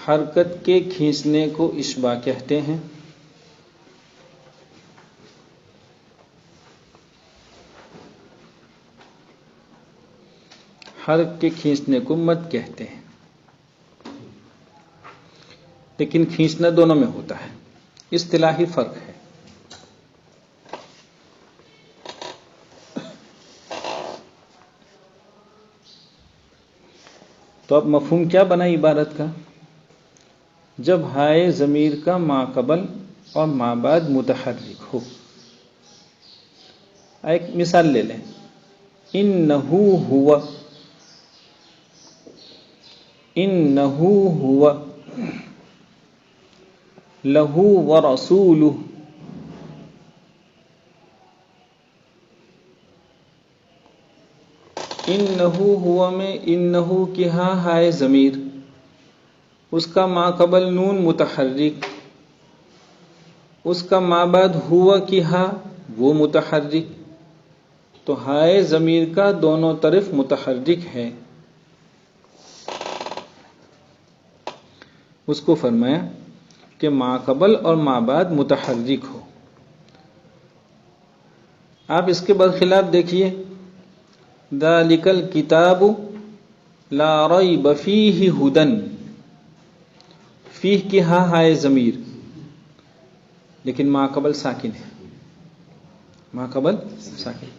حرکت کے کھینچنے کو اشباع کہتے ہیں، حرف کے کھینچنے کو مد کہتے ہیں، لیکن کھینچنا دونوں میں ہوتا ہے، اصطلاحی فرق ہے۔ تو اب مفہوم کیا بنا عبارت کا؟ جب ہائے ضمیر کا ما قبل اور ما بعد متحرک ہو۔ ایک مثال لے لیں، انہو ہوا، انہو ہوا، لہو ورسولہ، انہو ہوا میں انہو کی ہاں ہائے ضمیر، اس کا ما قبل نون متحرک، اس کا ما بعد ہوا کی ہاں وہ متحرک، تو ہائے ضمیر کا دونوں طرف متحرک ہے۔ اس کو فرمایا کہ ما قبل اور ما بعد متحرک ہو۔ آپ اس کے برخلاف دیکھیے، ذالک الکتاب لا ریب فیہ ھدی، فیہ کی ہاں ہائے ضمیر، لیکن ما قبل ساکن ہے، ما قبل ساکن،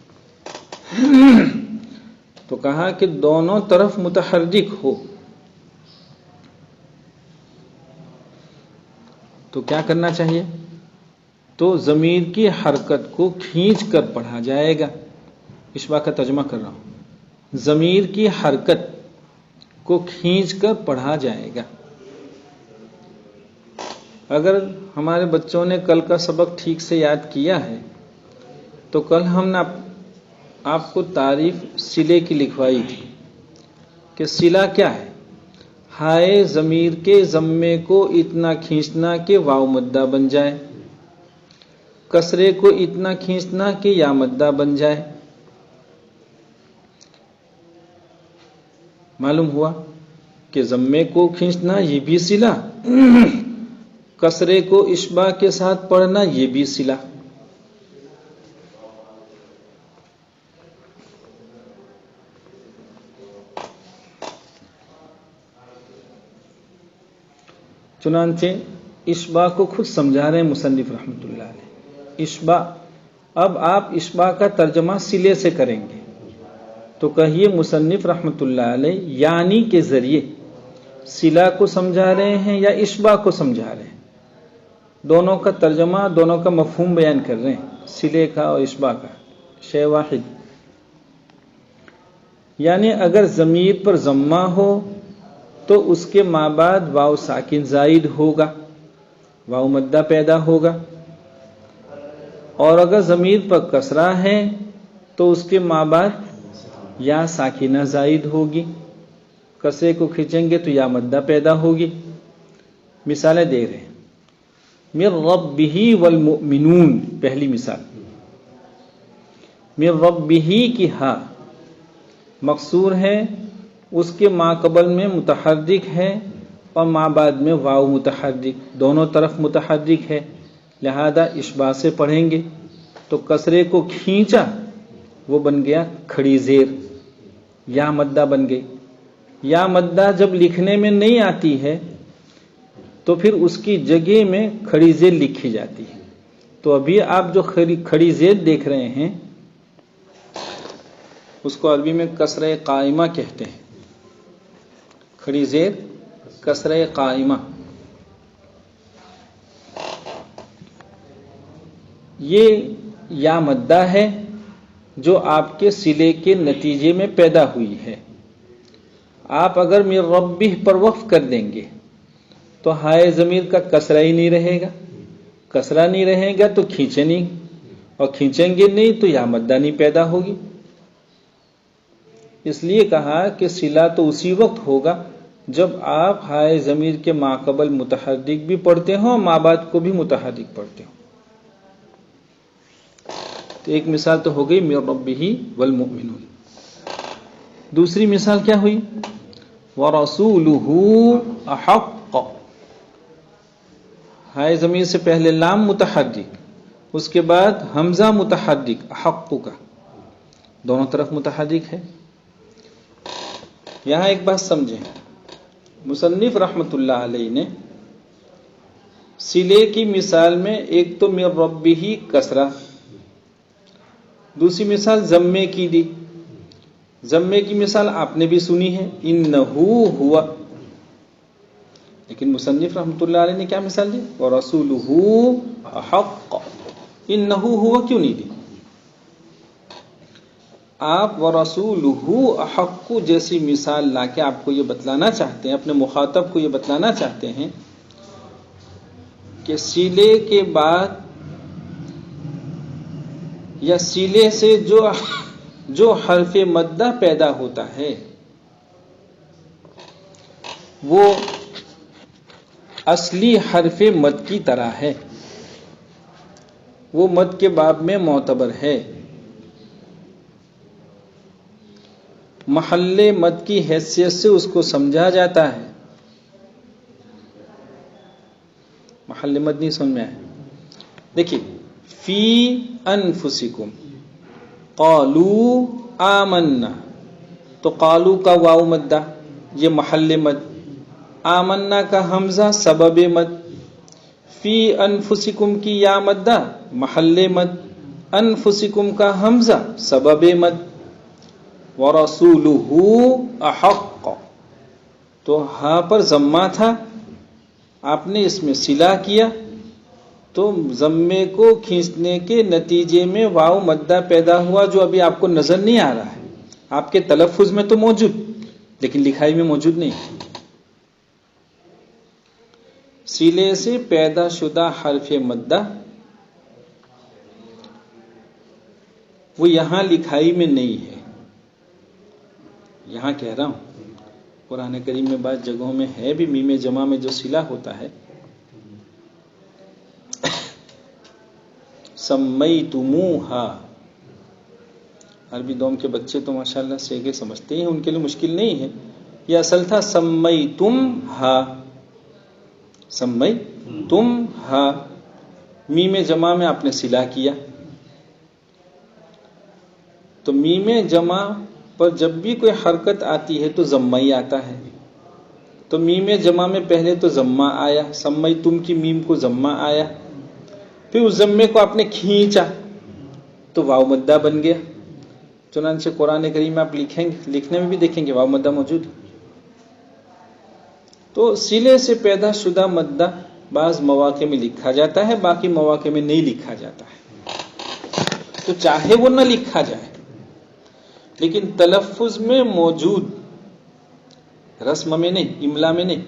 تو کہا کہ دونوں طرف متحرک ہو۔ تو کیا کرنا چاہیے؟ تو ضمیر کی حرکت کو کھینچ کر پڑھا جائے گا۔ اشباع کا ترجمہ کر رہا ہوں، ضمیر کی حرکت کو کھینچ کر پڑھا جائے گا۔ اگر ہمارے بچوں نے کل کا سبق ٹھیک سے یاد کیا ہے تو کل ہم نے آپ کو تعریف صلے کی لکھوائی تھی کہ صلہ کیا ہے؟ ہائے ضمیر کے ضمے کو اتنا کھینچنا کہ واو مدہ بن جائے، کسرے کو اتنا کھینچنا کہ یا مدہ بن جائے۔ معلوم ہوا کہ ضمے کو کھینچنا یہ بھی صلہ، کسرے کو اشباع کے ساتھ پڑھنا یہ بھی صلہ۔ چنانچہ اشباع کو خود سمجھا رہے ہیں مصنف رحمۃ اللہ علیہ۔ اشباع، اب آپ اشباع کا ترجمہ صلے سے کریں گے تو کہیے مصنف رحمۃ اللہ علیہ یعنی کے ذریعے صلہ کو سمجھا رہے ہیں یا اشباع کو سمجھا رہے ہیں؟ دونوں کا ترجمہ، دونوں کا مفہوم بیان کر رہے ہیں، صلے کا اور اشباع کا، شے واحد۔ یعنی اگر ضمیر پر ضمہ ہو تو اس کے ما بعد واو ساکن زائد ہوگا، واو مدہ پیدا ہوگا، اور اگر ضمیر پر کسرہ ہے تو اس کے ما بعد یا ساکنہ زائد ہوگی، کسرے کو کھینچیں گے تو یا مدہ پیدا ہوگی۔ مثالیں دے رہے ہیں، من ربہ والمؤمنون، پہلی مثال، من ربہ کی ہاں مکسور ہے، اس کے ما قبل میں متحرک ہے اور ما بعد میں واو متحرک، دونوں طرف متحرک ہے، لہذا اشباع سے پڑھیں گے تو کسرے کو کھینچا وہ بن گیا کھڑی زیر، یا مدہ بن گئی۔ یا مدہ جب لکھنے میں نہیں آتی ہے تو پھر اس کی جگہ میں کھڑی زیر لکھی جاتی ہے۔ تو ابھی آپ جو کھڑی زیر دیکھ رہے ہیں اس کو عربی میں کسرہ قائمہ کہتے ہیں، کھڑی زیر کسرہ قائمہ۔ یہ یا مدہ ہے جو آپ کے صلے کے نتیجے میں پیدا ہوئی ہے۔ آپ اگر من ربہ پر وقف کر دیں گے تو ہائے ضمیر کا کسرہ ہی نہیں رہے گا، کسرہ نہیں رہے گا تو کھینچے نہیں، اور کھینچیں گے نہیں تو یا مدہ نہیں پیدا ہوگی۔ اس لیے کہا کہ صلہ تو اسی وقت ہوگا جب آپ ہائے ضمیر کے ما قبل متحرک بھی پڑھتے ہوں اور ما بعد کو بھی متحرک پڑھتے ہوں۔ تو ایک مثال تو ہو گئی من ربہ والمؤمنون۔ دوسری مثال کیا ہوئی؟ وَرَسُولُهُ أَحَقُّ، ہائے ضمیر سے پہلے لام متحرک، اس کے بعد حمزہ متحرک احق کا، دونوں طرف متحرک ہے۔ یہاں ایک بات سمجھیں، مصنف رحمت اللہ علیہ نے صلے کی مثال میں ایک تو من ربہ کسرہ، دوسری مثال ضمے کی دی۔ ضمے کی مثال آپ نے بھی سنی ہے، انہو ہوا، لیکن مصنف رحمت اللہ علیہ نے کیا مثال دی؟ وَرَسُولُهُ أَحَقَّ، انہو ہوا کیوں نہیں دی؟ آپ وَرَسُولُهُ أَحَقُّ جیسی مثال لا کے آپ کو یہ بتلانا چاہتے ہیں، اپنے مخاطب کو یہ بتلانا چاہتے ہیں کہ صلے کے بعد یا صلے سے جو حرف مدہ پیدا ہوتا ہے وہ اصلی حرف مد کی طرح ہے، وہ مد کے باب میں معتبر ہے، محل مد کی حیثیت سے اس کو سمجھا جاتا ہے۔ محل مد نہیں سمجھ میں آیا؟ دیکھیے، فی انفسکم قالوا آمنا، تو قالوا کا واو مدہ یہ محل مد، آمنا کا حمزہ سبب مد، فی انفسکم کی یا مدہ محل مد، انفسکم کا حمزہ سبب مد، وَرَسُولُهُ أَحَقَّ، تو ہاں پر ضمہ تھا، آپ نے اس میں صلہ کیا تو ضمے کو کھینچنے کے نتیجے میں واو مدہ پیدا ہوا، جو ابھی آپ کو نظر نہیں آ رہا ہے، آپ کے تلفظ میں تو موجود لیکن لکھائی میں موجود نہیں۔ صلے سے پیدا شدہ حرف مدہ وہ یہاں لکھائی میں نہیں ہے، یہاں کہہ رہا ہوں قرآن کریم میں بعض جگہوں میں ہے بھی، میم جمع میں جو صلہ ہوتا ہے، سمیتموہا، عربی دوم کے بچے تو ماشاءاللہ سیگے سمجھتے ہیں، ان کے لیے مشکل نہیں ہے، یہ اصل تھا سمیتمہا، سمیتمہا، میم جمع میں آپ نے صلہ کیا، تو میم جمع پر جب بھی کوئی حرکت آتی ہے تو ضمہ ہی آتا ہے، تو میم جمع میں پہلے تو ضمہ آیا، سمیتم کی میم کو ضمہ آیا، پھر اس ضمے کو آپ نے کھینچا تو واو مدہ بن گیا۔ چنانچہ قرآن کریم میں آپ لکھنے میں بھی دیکھیں گے واو مدہ موجود۔ تو صلے سے پیدا شدہ مدہ بعض مواقع میں لکھا جاتا ہے، باقی مواقع میں نہیں لکھا جاتا ہے، تو چاہے وہ نہ لکھا جائے لیکن تلفظ میں موجود، رسم میں نہیں، املا میں نہیں،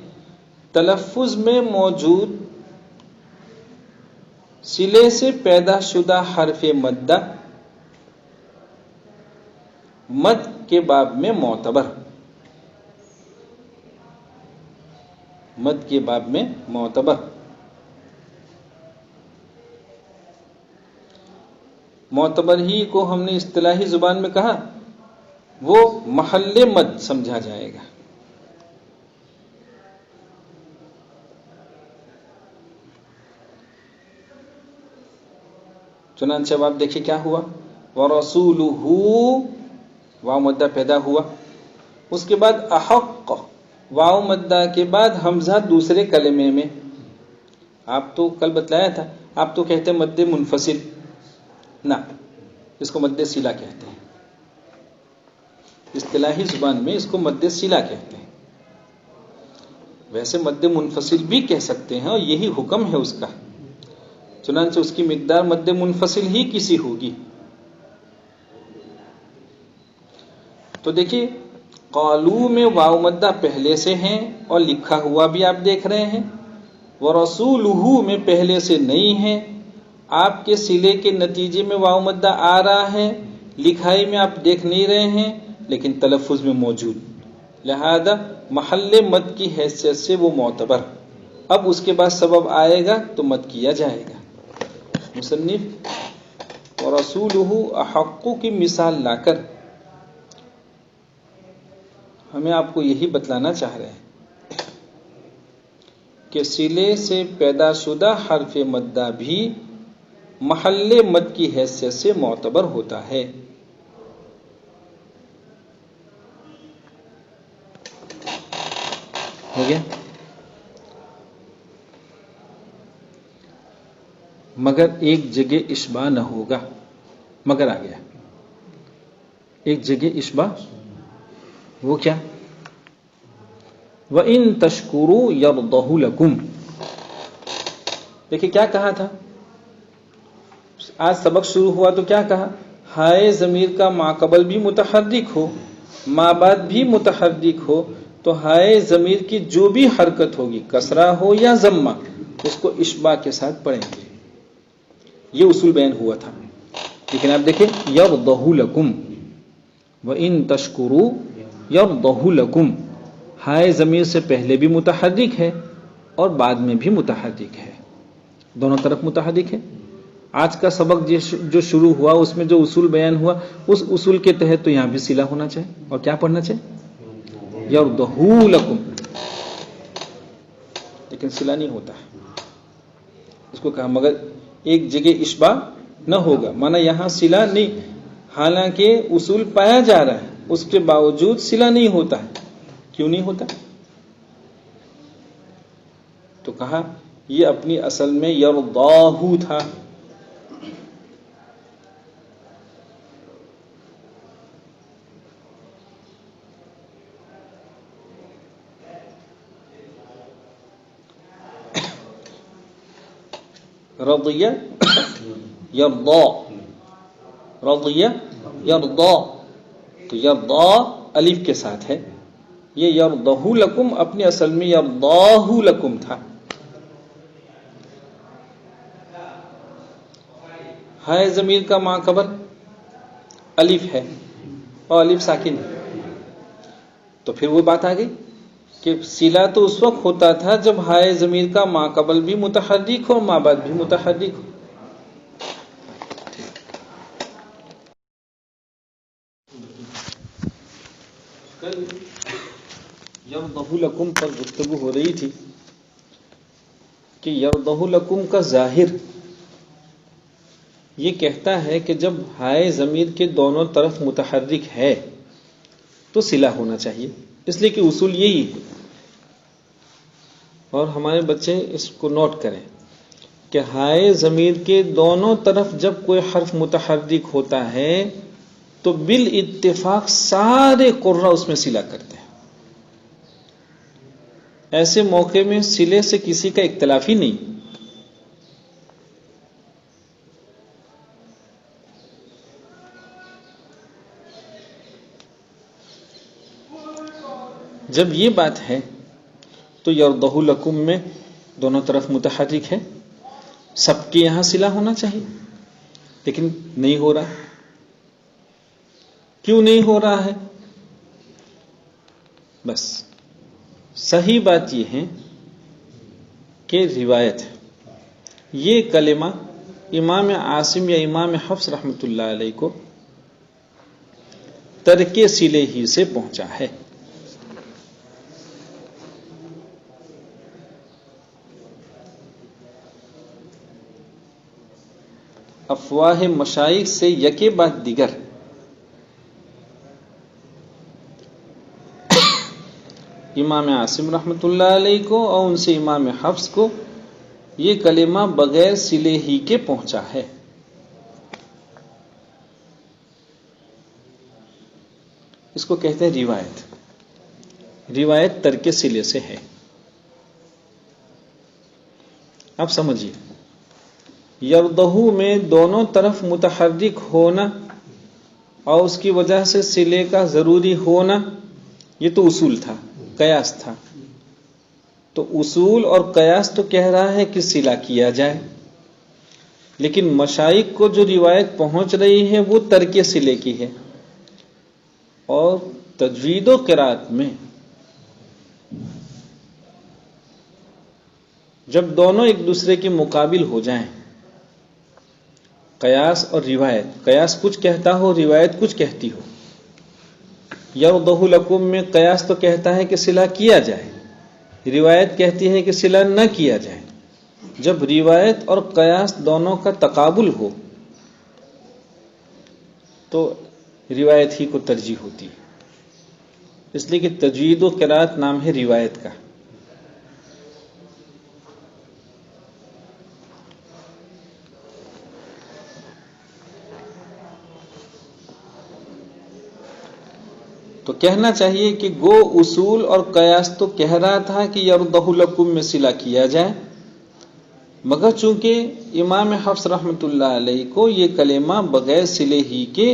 تلفظ میں موجود صلے سے پیدا شدہ حرف مدہ مد کے باب میں معتبر، مد کے باب میں معتبر، معتبر ہی کو ہم نے اصطلاحی زبان میں کہا وہ محل مد سمجھا جائے گا۔ چنانچہ اب آپ دیکھیں کیا ہوا، وَرَسُولُهُ، واو مدہ پیدا ہوا، اس کے بعد احق، واو مدہ کے بعد حمزہ دوسرے کلمے میں، آپ تو کل بتلایا تھا، آپ تو کہتے ہیں مد منفصل، نہ، اس کو مد صلہ کہتے ہیں، اصطلاحی زبان میں اس کو مد صلہ کہتے ہیں، ویسے مد منفصل بھی کہہ سکتے ہیں اور یہی حکم ہے اس کا، چنانچہ اس کی مقدار مد منفصل ہی کسی ہوگی۔ تو دیکھیے قالو میں واو مدہ پہلے سے ہیں اور لکھا ہوا بھی آپ دیکھ رہے ہیں، ورسولہ میں پہلے سے نہیں ہے، آپ کے صلے کے نتیجے میں واو مدہ آ رہا ہے، لکھائی میں آپ دیکھ نہیں رہے ہیں لیکن تلفظ میں موجود، لہذا محل مد کی حیثیت سے وہ معتبر، اب اس کے بعد سبب آئے گا تو مد کیا جائے گا۔ مصنف ورسولہ احق کی مثال لا کر ہمیں آپ کو یہی بتلانا چاہ رہے ہیں کہ صلے سے پیدا شدہ حرف مدہ بھی محل مد کی حیثیت سے معتبر ہوتا ہے. ہو گیا. مگر ایک جگہ اشباع نہ ہوگا. مگر آ گیا ایک جگہ اشباع، وہ کیا؟ وَإِن تَشْكُرُوا يَرْضَهُ لَكُمْ. دیکھیں کیا کہا تھا؟ آج سبق شروع ہوا تو کیا کہا؟ ہائے ضمیر کا ماقبل بھی متحرک ہو، ما بعد بھی متحرک ہو، تو ہائے ضمیر کی جو بھی حرکت ہوگی، کسرہ ہو یا ضمہ، اس کو اشباع کے ساتھ پڑھیں گے. یہ اصول بیان ہوا تھا. لیکن آپ دیکھیں یرضہ لکم، وَإِن تَشْكُرُوا یرضہ لکم، ہائے ضمیر سے پہلے بھی متحرک ہے اور بعد میں بھی متحرک ہے، دونوں طرف متحرک ہے. آج کا سبق جو شروع ہوا اس میں جو اصول بیان ہوا، اس اصول کے تحت تو یہاں بھی صلہ ہونا چاہیے. اور کیا پڑھنا چاہیے؟ یرضہ لکم. لیکن صلہ نہیں ہوتا ہے. اس کو کہا مگر ایک جگہ اشباع نہ ہوگا، مانا یہاں صلہ نہیں، حالانکہ اصول پایا جا رہا ہے، اس کے باوجود صلہ نہیں ہوتا ہے. کیوں نہیں ہوتا؟ تو کہا یہ اپنی اصل میں یرضاہ تھا. رضیہ یرضا، رضیہ یرضا، تو یرضا الف کے ساتھ ہے. یہ یرضہ لکم اپنی اصل میں یرضاہ لکم تھا. ہائے ضمیر کا ماقبل الف ہے اور الف ساکن ہے، تو پھر وہ بات آ گئی کہ صلہ تو اس وقت ہوتا تھا جب ہائے ضمیر کا ماقبل بھی متحرک ہو، ما بعد بھی متحرک ہو. کل یرضہ لکم پر گفتگو ہو رہی تھی کہ یرضہ لکم کا ظاہر یہ کہتا ہے کہ جب ہائے ضمیر کے دونوں طرف متحرک ہے تو صلہ ہونا چاہیے، اس لیے کہ اصول یہی ہے. اور ہمارے بچے اس کو نوٹ کریں کہ ہائے ضمیر کے دونوں طرف جب کوئی حرف متحرک ہوتا ہے تو بالاتفاق سارے قراء اس میں صلہ کرتے ہیں. ایسے موقع میں صلے سے کسی کا اختلاف ہی نہیں. جب یہ بات ہے تو یرضہ لکم میں دونوں طرف متحرک ہے، سب کے یہاں صلہ ہونا چاہیے، لیکن نہیں ہو رہا. کیوں نہیں ہو رہا ہے؟ بس صحیح بات یہ ہے کہ روایت یہ کلمہ امام عاصم یا امام حفص رحمۃ اللہ علیہ کو ترک صلے ہی سے پہنچا ہے. افواہ مشائخ سے یکے بعد دیگر امام عاصم رحمۃ اللہ علیہ کو اور ان سے امام حفص کو یہ کلمہ بغیر صلے ہی کے پہنچا ہے. اس کو کہتے ہیں روایت. روایت ترک صلے سے ہے. اب سمجھیے یرضہ میں دونوں طرف متحرک ہونا اور اس کی وجہ سے صلے کا ضروری ہونا یہ تو اصول تھا، قیاس تھا. تو اصول اور قیاس تو کہہ رہا ہے کہ صلہ کیا جائے، لیکن مشائخ کو جو روایت پہنچ رہی ہے وہ ترک صلے کی ہے. اور تجوید و قرات میں جب دونوں ایک دوسرے کے مقابل ہو جائیں، قیاس اور روایت، قیاس کچھ کہتا ہو، روایت کچھ کہتی ہو. یرضہ لکم میں قیاس تو کہتا ہے کہ صلہ کیا جائے، روایت کہتی ہے کہ صلہ نہ کیا جائے. جب روایت اور قیاس دونوں کا تقابل ہو تو روایت ہی کو ترجیح ہوتی ہے، اس لیے کہ تجوید و قرات نام ہے روایت کا. تو کہنا چاہیے کہ گو اصول اور قیاس تو کہہ رہا تھا کہ یرضہ لکم میں صلہ کیا جائے، مگر چونکہ امام حفص رحمۃ اللہ علیہ کو یہ کلمہ بغیر صلے ہی کے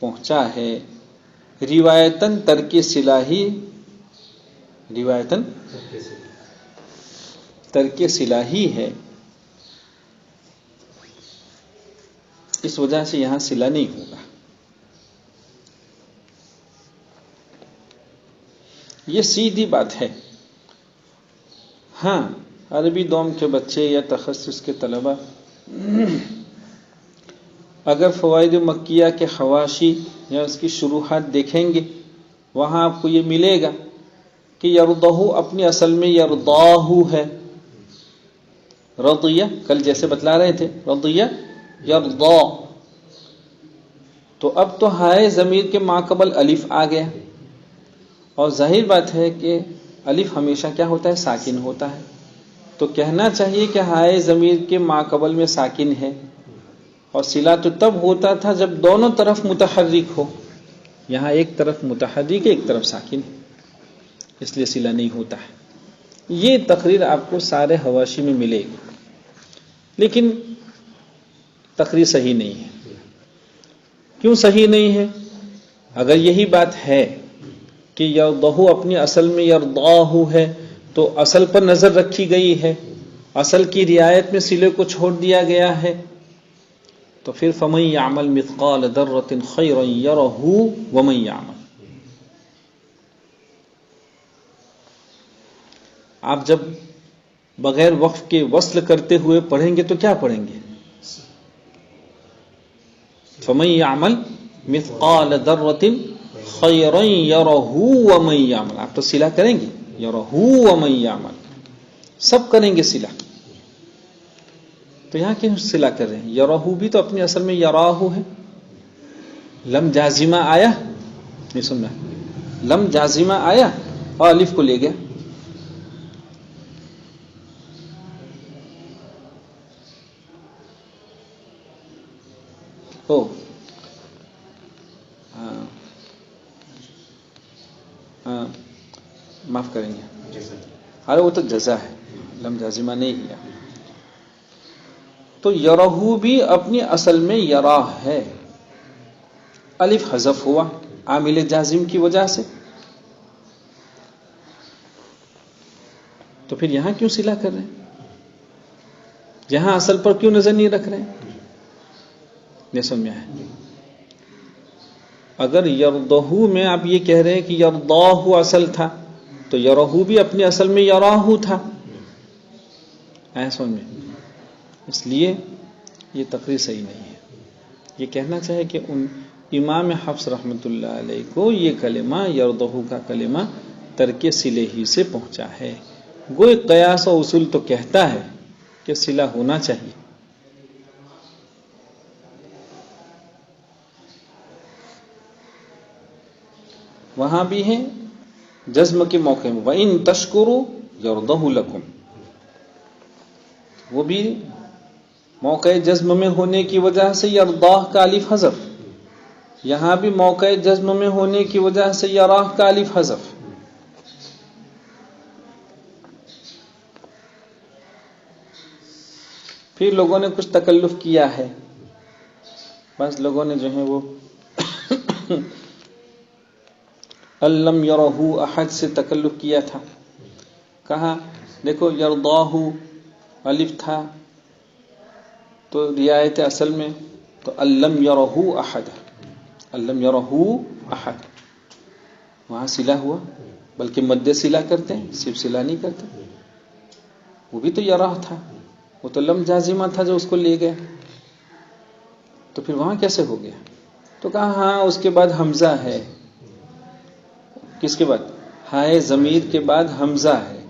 پہنچا ہے، روایتاً ترک صلہ ہی ہے، اس وجہ سے یہاں صلہ نہیں ہوگا. یہ سیدھی بات ہے. ہاں، عربی دوم کے بچے یا تخصص کے طلبہ اگر فوائد مکیہ کے حواشی یا اس کی شروحات دیکھیں گے، وہاں آپ کو یہ ملے گا کہ یرضہ اپنی اصل میں یرضاہ ہے. رضیہ کل جیسے بتلا رہے تھے، رضیہ یرضا، تو اب تو ہائے ضمیر کے ماقبل الف آ گیا، اور ظاہر بات ہے کہ الف ہمیشہ کیا ہوتا ہے؟ ساکن ہوتا ہے. تو کہنا چاہیے کہ ہائے ضمیر کے ماقبل میں ساکن ہے، اور صلہ تو تب ہوتا تھا جب دونوں طرف متحرک ہو. یہاں ایک طرف متحرک ہے، ایک طرف ساکن ہے، اس لیے صلہ نہیں ہوتا ہے. یہ تقریر آپ کو سارے حواشی میں ملے گی، لیکن تقریر صحیح نہیں ہے. کیوں صحیح نہیں ہے؟ اگر یہی بات ہے کہ یرضہ اپنی اصل میں یرضاہ ہے تو اصل پر نظر رکھی گئی ہے، اصل کی رعایت میں صلے کو چھوڑ دیا گیا ہے، تو پھر فَمَن يَعْمَلْ مِثْقَالَ ذَرَّةٍ خَيْرًا يَرَهُ وَمَن يَعْمَلْ. آپ جب بغیر وقف کے وصل کرتے ہوئے پڑھیں گے تو کیا پڑھیں گے؟ فَمَن يَعْمَلْ مِثْقَالَ ذَرَّةٍ خَيْرًا يَرَهُ وَمَن يَعْمَلْ. آپ تو صلہ کریں گے، يَرَهُ وَمَن يَعْمَلْ، سب کریں گے صلہ. تو یہاں کیوں صلہ کر رہے ہیں؟ یَرَهُ بھی تو اپنی اصل میں یَراہُ ہے. لم جازمہ آیا نہیں، سننا، لم جازمہ آیا اور الف کو لے گیا. معاف کریں گے، ارے وہ تو جزا ہے، لم جازمہ نہیں کیا. تو یرہو بھی اپنی اصل میں یراہ ہے، الف حذف ہوا عامل جازم کی وجہ سے. تو پھر یہاں کیوں صلہ کر رہے ہیں؟ یہاں اصل پر کیوں نظر نہیں رکھ رہے ہیں؟ نہیں سمجھ میں آیا؟ اگر یرضہ میں آپ یہ کہہ رہے ہیں کہ یرضاہ اصل تھا تو یرہو بھی اپنی اصل میں یراہ تھا، ایسا سمجھ میں. اس لیے یہ تقریر صحیح نہیں ہے. یہ کہنا چاہے کہ امام حفص رحمۃ اللہ علیہ کو یہ کلمہ یرضہ کا کلمہ ترک صلہ ہی سے پہنچا ہے. گوئے قیاس و اصول تو کہتا ہے کہ صلہ ہونا چاہیے. وہاں بھی ہیں جزم کے موقع میں وَإِن تَشْكُرُوا يَرْضَهُ لَكُمْ، وہ بھی موقع جزم میں ہونے کی وجہ سے یرضاہ کا الف حذف، یہاں بھی موقع جزم میں ہونے کی وجہ سے یراہ کا الف حذف. پھر لوگوں نے کچھ تکلف کیا ہے، بس لوگوں نے جو ہے وہ الم یرہو احد سے تکلف کیا تھا. کہا دیکھو یرضاہ الف تھا تو رعایت اصل میں تو الم یرہو احد، الم یرہو احد، وہاں صلہ ہوا، بلکہ مد صلہ کرتے ہیں، صرف صلہ نہیں کرتے. وہ بھی تو یراہ تھا، وہ تو لم جازمہ تھا جو اس کو لے گیا. تو پھر وہاں کیسے ہو گیا؟ تو کہا ہاں اس کے بعد حمزہ ہے. کس کے بعد؟ ہائے ضمیر کے بعد حمزہ ہے،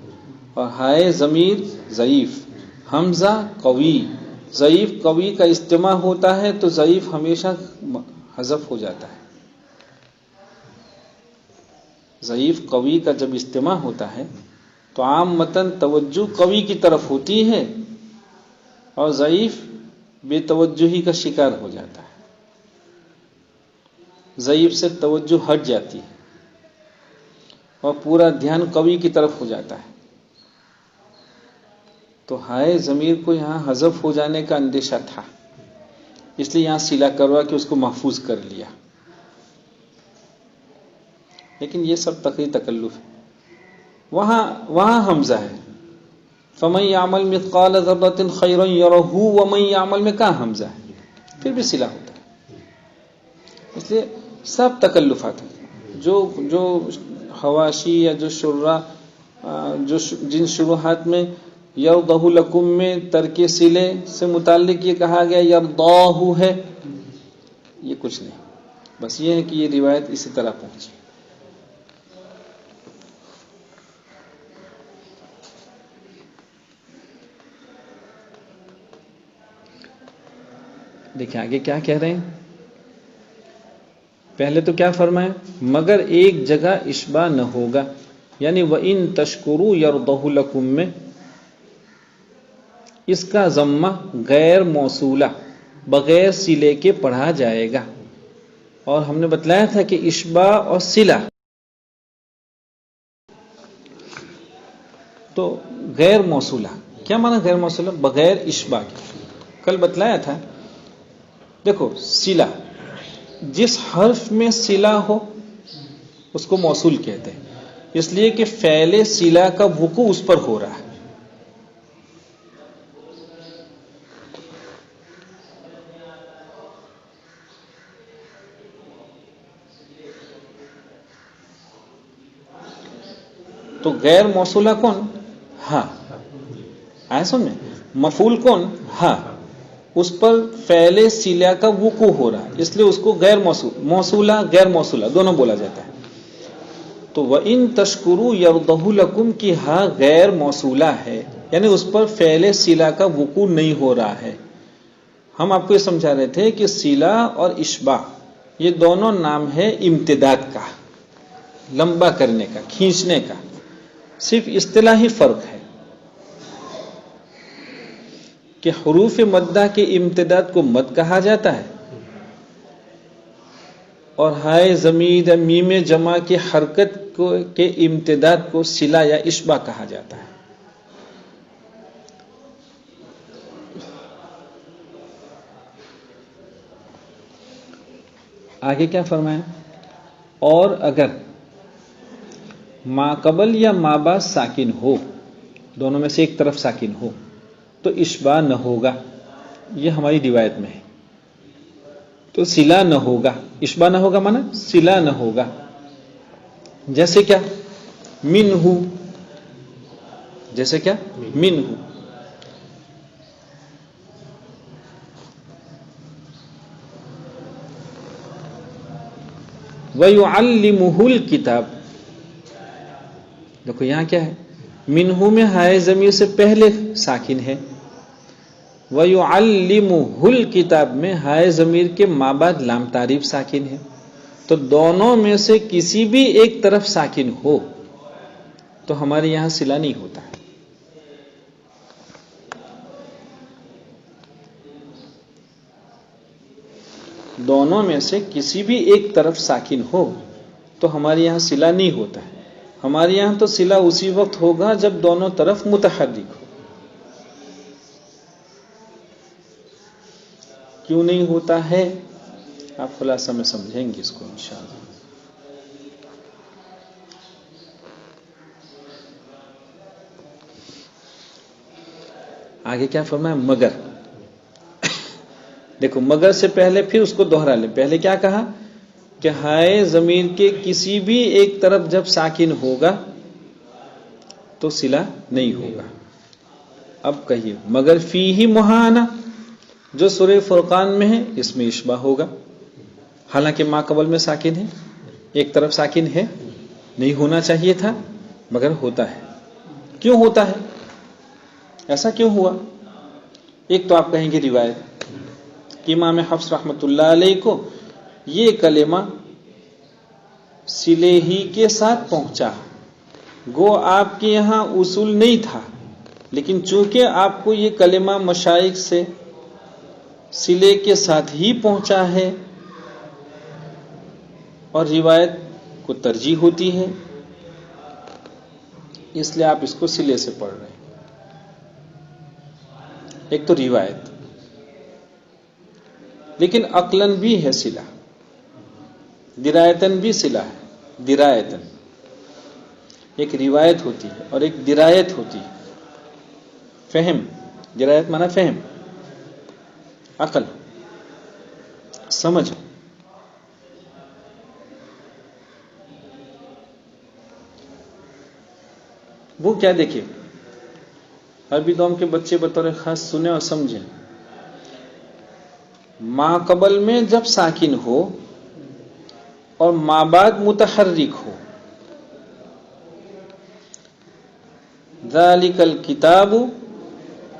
اور ہائے ضمیر ضعیف، حمزہ قوی، ضعیف قوی کا اجتماع ہوتا ہے تو ضعیف ہمیشہ حذف ہو جاتا ہے. ضعیف قوی کا جب اجتماع ہوتا ہے تو عام متن توجہ قوی کی طرف ہوتی ہے اور ضعیف بے توجہی کا شکار ہو جاتا ہے. ضعیف سے توجہ ہٹ جاتی ہے اور پورا دھیان قوی کی طرف ہو جاتا ہے. تو ہائے ضمیر کو یہاں حذف ہو جانے کا اندیشہ تھا، اس لیے یہاں صلہ کروا کے اس کو محفوظ کر لیا. لیکن یہ سب تقریر تکلف ہے. وہاں حمزہ ہے، فَمَن يَعْمَلْ مِثْقَالَ ذَرَّةٍ خَيْرًا يَرَهُ وَمَن يَعْمَلْ میں کہاں حمزہ ہے، پھر بھی صلہ ہوتا ہے. اس لیے سب تکلفات ہیں. جو حواشی یا جو شراح جن شروحات میں یرضہ لکم میں ترک صلے سے متعلق یہ کہا گیا یرضاہ ہے، یہ کچھ نہیں، بس یہ ہے کہ یہ روایت اسی طرح پہنچی. دیکھیں آگے کیا کہہ رہے ہیں. پہلے تو کیا فرمایا، مگر ایک جگہ اشباع نہ ہوگا، یعنی وَإِن تَشْكُرُوا يَرْضَهُ لَكُم میں اس کا ضمہ غیر موصولہ بغیر صلے کے پڑھا جائے گا. اور ہم نے بتلایا تھا کہ اشباع اور صلہ تو غیر موصولہ، کیا معنی غیر موصولہ؟ بغیر اشباع کے. کل بتلایا تھا، دیکھو صلہ جس حرف میں صلہ ہو اس کو موصول کہتے ہیں، اس لیے کہ فعل صلہ کا وقوع اس پر ہو رہا ہے. تو غیر موصولہ کون؟ ہاں، آئے سمجھ میں؟ مفعول کون؟ ہاں، اس پر فعل صلہ کا وقوع ہو رہا ہے، اس لیے اس کو غیر موصولہ غیر موصولہ دونوں بولا جاتا ہے. تو وَإِن تَشْكُرُوا يَرْضَهُ لَكُمْ کی ہاں غیر موصولہ ہے، یعنی اس پر فعل صلہ کا وقوع نہیں ہو رہا ہے. ہم آپ کو یہ سمجھا رہے تھے کہ صلہ اور اشباع یہ دونوں نام ہے امتداد کا، لمبا کرنے کا، کھینچنے کا. صرف اصطلاحی فرق ہے کہ حروف مدہ کے امتداد کو مد کہا جاتا ہے اور ہائے ضمیر میم جمع کی حرکت کے امتداد کو صلہ یا اشباع کہا جاتا ہے. آگے کیا فرمایا، اور اگر ما قبل یا ما بعد ساکن ہو، دونوں میں سے ایک طرف ساکن ہو تو اشباع نہ ہوگا. یہ ہماری روایت میں ہے. تو صلہ نہ ہوگا، اشباع نہ ہوگا مانا صلہ نہ ہوگا. جیسے کیا؟ منہ، جیسے کیا؟ منہ. وَيُعَلِّمُهُ الْكِتَابَ، دیکھو یہاں کیا ہے، منہ میں ہائے ضمیر سے پہلے ساکن ہے، وَيُعَلِّمُهُ الْكِتَابَ میں ہائے ضمیر کے ما بعد لام تعریف ساکن ہے. تو دونوں میں سے کسی بھی ایک طرف ساکن ہو تو ہمارے یہاں صلہ نہیں ہوتا ہے. دونوں میں سے کسی بھی ایک طرف ساکن ہو تو ہمارے یہاں صلہ نہیں ہوتا ہے. ہمارے یہاں تو صلہ اسی وقت ہوگا جب دونوں طرف متحرک ہو. کیوں نہیں ہوتا ہے آپ خلاصہ میں سمجھیں گے اس کو انشاءاللہ. آگے کیا فرمایا، مگر. دیکھو مگر سے پہلے پھر اس کو دوہرا لیں. پہلے کیا کہا کہ ہائے ضمیر کے کسی بھی ایک طرف جب ساکن ہوگا تو صلہ نہیں ہوگا. اب کہیے مگر فیہ محانہ جو سورہ فرقان میں ہے اس میں اشباع ہوگا، حالانکہ ما قبل میں ساکن ہے، ایک طرف ساکن ہے، نہیں ہونا چاہیے تھا مگر ہوتا ہے. کیوں ہوتا ہے؟ ایسا کیوں ہوا؟ ایک تو آپ کہیں گے روایت کہ امام حفص رحمۃ اللہ علیہ کو یہ کلمہ صلے ہی کے ساتھ پہنچا، گو آپ کے یہاں اصول نہیں تھا، لیکن چونکہ آپ کو یہ کلمہ مشائخ سے صلے کے ساتھ ہی پہنچا ہے اور روایت کو ترجیح ہوتی ہے، اس لیے آپ اس کو صلے سے پڑھ رہے ہیں۔ ایک تو روایت، لیکن عقلاً بھی ہے صلہ، درایتاً بھی صلہ ہے۔ درایتاً ایک روایت ہوتی ہے اور ایک درایت ہوتی ہے، فہم۔ درایت مانا فہم، عقل، سمجھ۔ وہ کیا دیکھیں، عربی دوم کے بچے بطور خاص سنیں اور سمجھیں۔ ما قبل میں جب ساکن ہو اور ما بعد متحرک ہو، ذالک الکتاب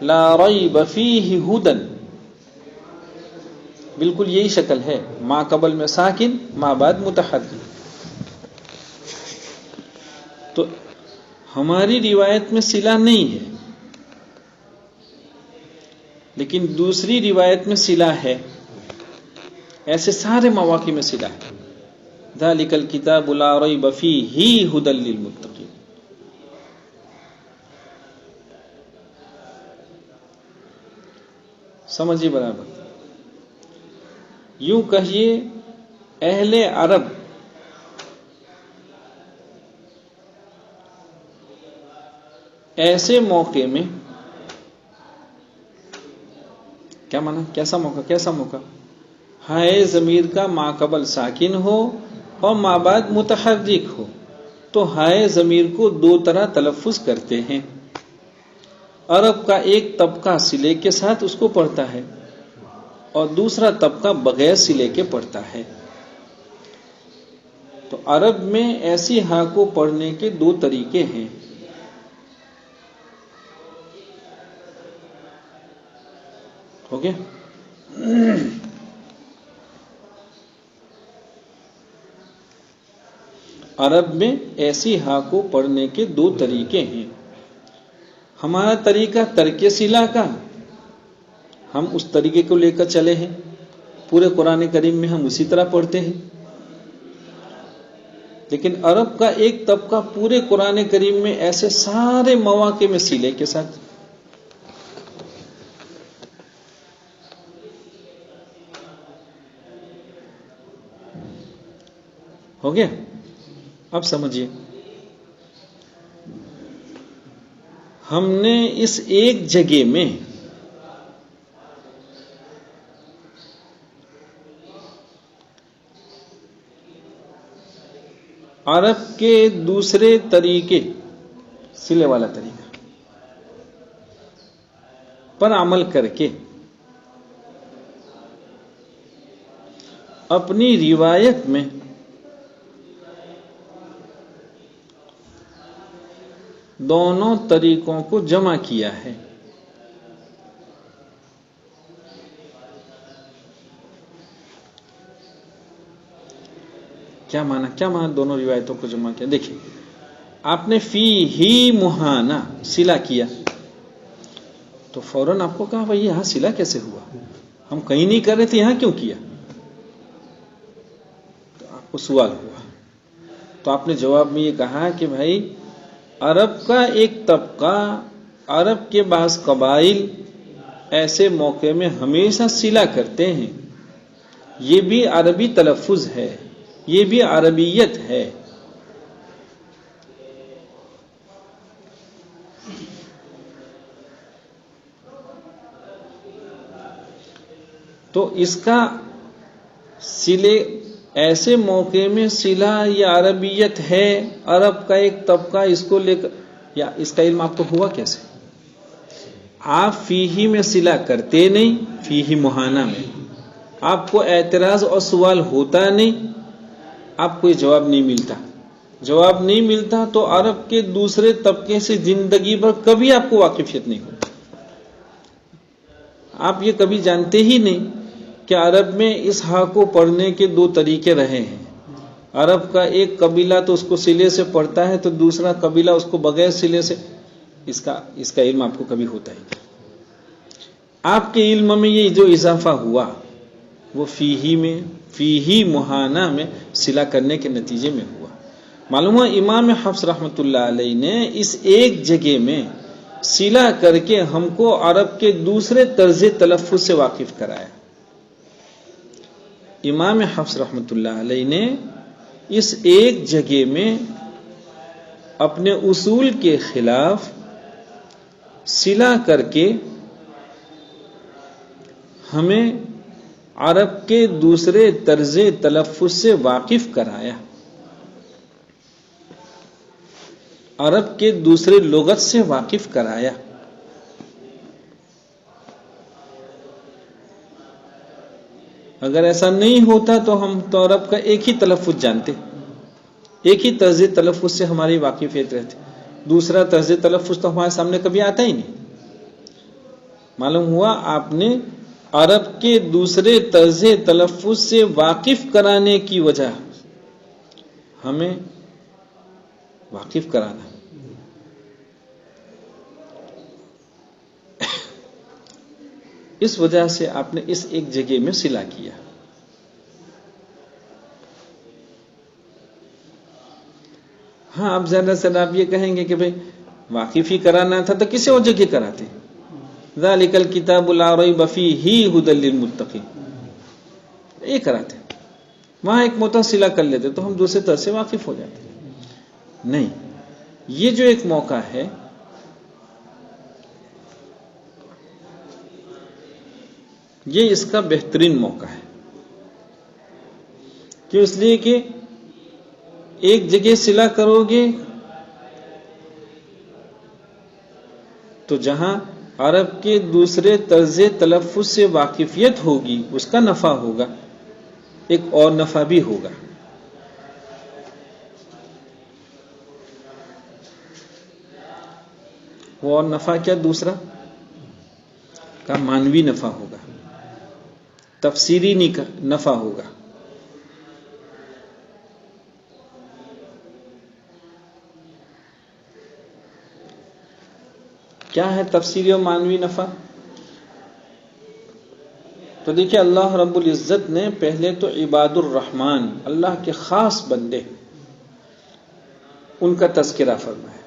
لا ریب فیہ ھدی، بالکل یہی شکل ہے، ما قبل میں ساکن، ما بعد متحرک۔ تو ہماری روایت میں صلہ نہیں ہے، لیکن دوسری روایت میں صلہ ہے، ایسے سارے مواقع میں صلہ ہے۔ ذالک الکتاب لا ریب فیہ ھدی للمتقین۔ سمجھیے برابر۔ یوں کہیے اہل عرب ایسے موقع میں، کیا مانا؟ کیسا موقع؟ کیسا موقع؟ ہائے ضمیر کا ما قبل ساکن ہو اور ما بعد متحرک ہو، تو ہائے ضمیر کو دو طرح تلفظ کرتے ہیں۔ عرب کا ایک طبقہ صلے کے ساتھ اس کو پڑھتا ہے اور دوسرا طبقہ بغیر صلے کے پڑھتا ہے۔ تو عرب میں ایسی ہاء کو پڑھنے کے دو طریقے ہیں۔ ہو گیا؟ عرب میں ایسی ہاء کو پڑھنے کے دو طریقے ہیں۔ ہمارا طریقہ ترک صلہ کا، ہم اس طریقے کو لے کر چلے ہیں، پورے قرآن کریم میں ہم اسی طرح پڑھتے ہیں۔ لیکن عرب کا ایک طبقہ پورے قرآن کریم میں ایسے سارے مواقع میں صلے کے ساتھ۔ ہو گیا؟ اب سمجھیے، ہم نے اس ایک جگہ میں عرب کے دوسرے طریقے، صلے والا طریقہ پر عمل کر کے اپنی روایت میں دونوں طریقوں کو جمع کیا ہے۔ کیا مانا؟ کیا مانا دونوں روایتوں کو جمع کیا؟ دیکھیں، آپ نے فی ہی مہانا صلہ کیا تو فوراً آپ کو کہا بھائی یہاں صلہ کیسے ہوا؟ ہم کہیں نہیں کر رہے تھے، یہاں کیوں کیا؟ تو آپ کو سوال ہوا، تو آپ نے جواب میں یہ کہا کہ بھائی عرب کا ایک طبقہ، عرب کے بعض قبائل ایسے موقع میں ہمیشہ صلہ کرتے ہیں، یہ بھی عربی تلفظ ہے، یہ بھی عربیت ہے۔ تو اس کا صلے ایسے موقع میں صلہ یا عربیت ہے، عرب کا ایک طبقہ اس کو لے کر، یا اس کا علم آپ کو ہوا کیسے؟ آپ فیہی میں صلہ کرتے نہیں، فیہی مہانہ میں آپ کو اعتراض اور سوال ہوتا نہیں، آپ کو یہ جواب نہیں ملتا، جواب نہیں ملتا تو عرب کے دوسرے طبقے سے زندگی بھر کبھی آپ کو واقفیت نہیں ہوتی. آپ یہ کبھی جانتے ہی نہیں کہ عرب میں اس ہا کو پڑھنے کے دو طریقے رہے ہیں. عرب کا ایک قبیلہ تو اس کو سلے سے پڑھتا ہے تو دوسرا قبیلہ اس کو بغیر سلے سے. اس کا علم آپ کو کبھی ہوتا ہی نہیں. آپ کے علم میں یہ جو اضافہ ہوا وہ فیہی مہانہ میں صلہ کرنے کے نتیجے میں ہوا. معلوم ہوا امام حفص رحمۃ اللہ علیہ نے اس ایک جگہ میں صلہ کر کے ہم کو عرب کے دوسرے طرز تلفظ سے واقف کرایا. امام حفص رحمۃ اللہ علیہ نے اس ایک جگہ میں اپنے اصول کے خلاف صلہ کر کے ہمیں عرب کے دوسرے طرز تلفظ سے واقف کرایا، عرب کے دوسرے لغت سے واقف کرایا. اگر ایسا نہیں ہوتا تو ہم تو عرب کا ایک ہی تلفظ جانتے، ایک ہی طرز تلفظ سے ہماری واقفیت رہتی. دوسرا طرز تلفظ تو ہمارے سامنے کبھی آتا ہی نہیں. معلوم ہوا آپ نے عرب کے دوسرے طرز تلفظ سے واقف کرانے کی وجہ ہمیں واقف کرانا، اس وجہ سے آپ نے اس ایک جگہ میں صلہ کیا. ہاں اب زیادہ سے آپ یہ کہیں گے کہ بھئی واقف ہی کرانا تھا تو کسی اور جگہ کراتے. ذالک الکتاب لا ریب فیہ ھدی للمتقین، یہ کراتے، وہاں ایک موقع صلہ کر لیتے تو ہم دوسرے طرح سے واقف ہو جاتے. نہیں، یہ جو ایک موقع ہے یہ اس کا بہترین موقع ہے. کیوں؟ اس لیے کہ ایک جگہ صلہ کرو گے تو جہاں عرب کے دوسرے طرز تلفظ سے واقفیت ہوگی اس کا نفع ہوگا، ایک اور نفع بھی ہوگا. وہ اور نفع کیا؟ دوسرا کا معنوی نفع ہوگا، تفسیری نفع ہوگا. کیا ہے تفسیری اور معنوی نفع؟ تو دیکھیں اللہ رب العزت نے پہلے تو عباد الرحمن، اللہ کے خاص بندے، ان کا تذکرہ فرمایا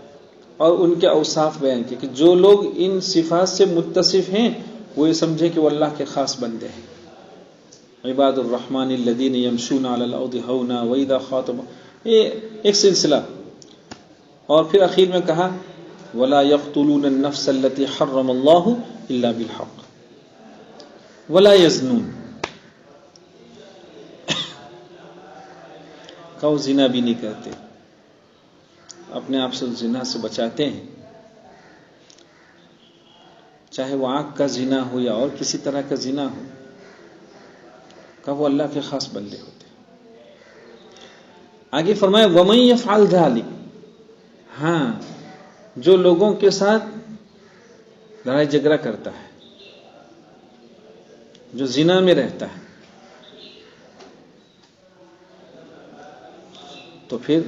اور ان کے اوصاف بیان کیے کہ جو لوگ ان صفات سے متصف ہیں وہ یہ سمجھے کہ وہ اللہ کے خاص بندے ہیں. عباد الرحمن الذین یمشون علی الارض ہونا واذا خاطبهم، یہ ایک سلسلہ. اور پھر اخیر میں کہا ولا يقتلون النفس التي حرم الله الا بالحق ولا يزنون، کہ زنا بھی نہیں کرتے، اپنے آپ سے زنا سے بچاتے ہیں، چاہے وہ آنکھ کا زنا ہو یا اور کسی طرح کا زنا ہو، کہ وہ اللہ کے خاص بندے ہوتے ہیں. آگے فرمایا وَمَن يَفْعَلْ ذَلِكَ، ہاں جو لوگوں کے ساتھ لڑائی جھگڑا کرتا ہے، جو زنا میں رہتا ہے، تو پھر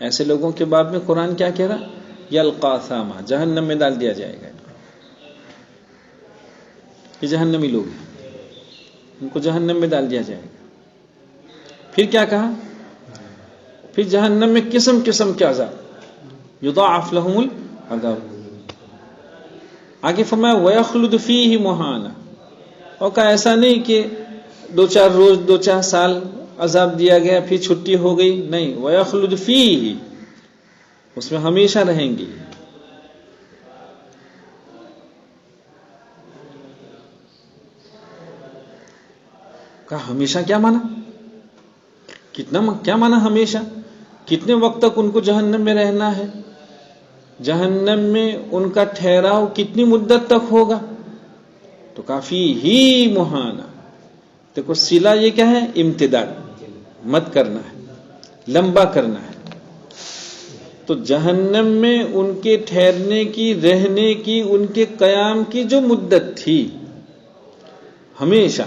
ایسے لوگوں کے باب میں قرآن کیا کہہ رہا؟ یلقا ثاما، جہنم میں ڈال دیا جائے گا. یہ جہنمی لوگ ہیں، ان کو جہنم میں ڈال دیا جائے گا. پھر کیا کہا؟ پھر جہنم میں قسم قسم کے عذاب، یضاعف لهم العذاب. آگے فرمایا وَيَخْلُدُ فِيهِ مُهَانًا، اور کہا ایسا نہیں کہ 2-4 روز 2-4 سال عذاب دیا گیا پھر چھٹی ہو گئی، نہیں، وَيَخْلُدُ فِيهِ، اس میں ہمیشہ رہیں گی. کہا ہمیشہ کیا مانا؟ کیا مانا ہمیشہ؟ کتنے وقت تک ان کو جہنم میں رہنا ہے؟ جہنم میں ان کا ٹھہراؤ کتنی مدت تک ہوگا؟ تو کافی ہی مہانا. دیکھو صلہ یہ کیا ہے؟ امتداد، مت کرنا ہے، لمبا کرنا ہے. تو جہنم میں ان کے ٹھہرنے کی، رہنے کی، ان کے قیام کی جو مدت تھی ہمیشہ،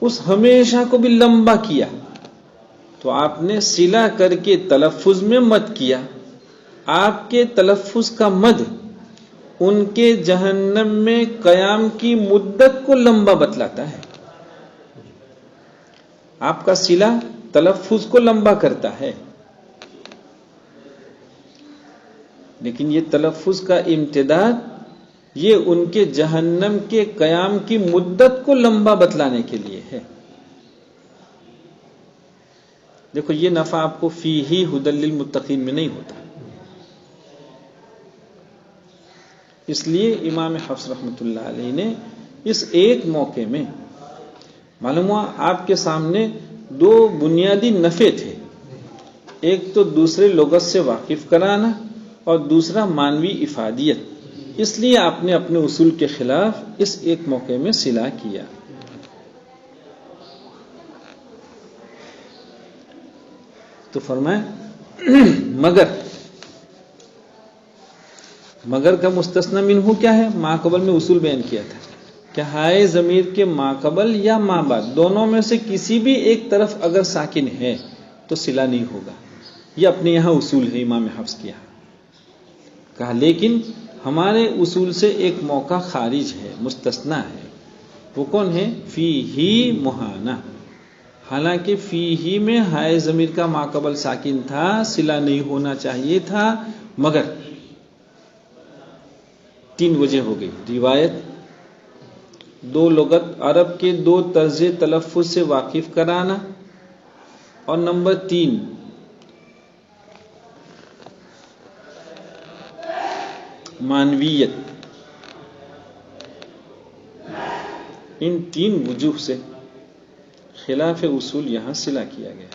اس ہمیشہ کو بھی لمبا کیا. تو آپ نے صلہ کر کے تلفظ میں مد کیا. آپ کے تلفظ کا مد ان کے جہنم میں قیام کی مدت کو لمبا بتلاتا ہے. آپ کا صلہ تلفظ کو لمبا کرتا ہے، لیکن یہ تلفظ کا امتداد یہ ان کے جہنم کے قیام کی مدت کو لمبا بتلانے کے لیے ہے. دیکھو یہ نفع آپ کو فیہ ھدی للمتقین میں نہیں ہوتا. اس لیے امام حفص رحمۃ اللہ علیہ نے اس ایک موقع میں، معلوم ہوا آپ کے سامنے دو بنیادی نفع تھے، ایک تو دوسرے لغت سے واقف کرانا اور دوسرا معنوی افادیت. اس لیے آپ نے اپنے اصول کے خلاف اس ایک موقع میں صلہ کیا. تو فرمایا مگر کا مستثنی منہ کیا ہے؟ ما قبل میں اصول بیان کیا تھا کہ ہائے ضمیر کے ما قبل یا ما بعد دونوں میں سے کسی بھی ایک طرف اگر ساکن ہے تو صلہ نہیں ہوگا. یہ اپنے یہاں اصول ہے امام حفص کے یہاں. کہا لیکن ہمارے اصول سے ایک موقع خارج ہے، مستثنی ہے. وہ کون ہے؟ فیہ مہانہ. حالانکہ فیہ میں ہائے ضمیر کا ما قبل ساکن تھا، صلہ نہیں ہونا چاہیے تھا، مگر تین وجہ ہو گئی: روایت، دو لغت عرب کے دو طرز تلفظ سے واقف کرانا، اور نمبر تین معنویت. ان تین وجوہ سے خلاف اصول یہاں صلہ کیا گیا.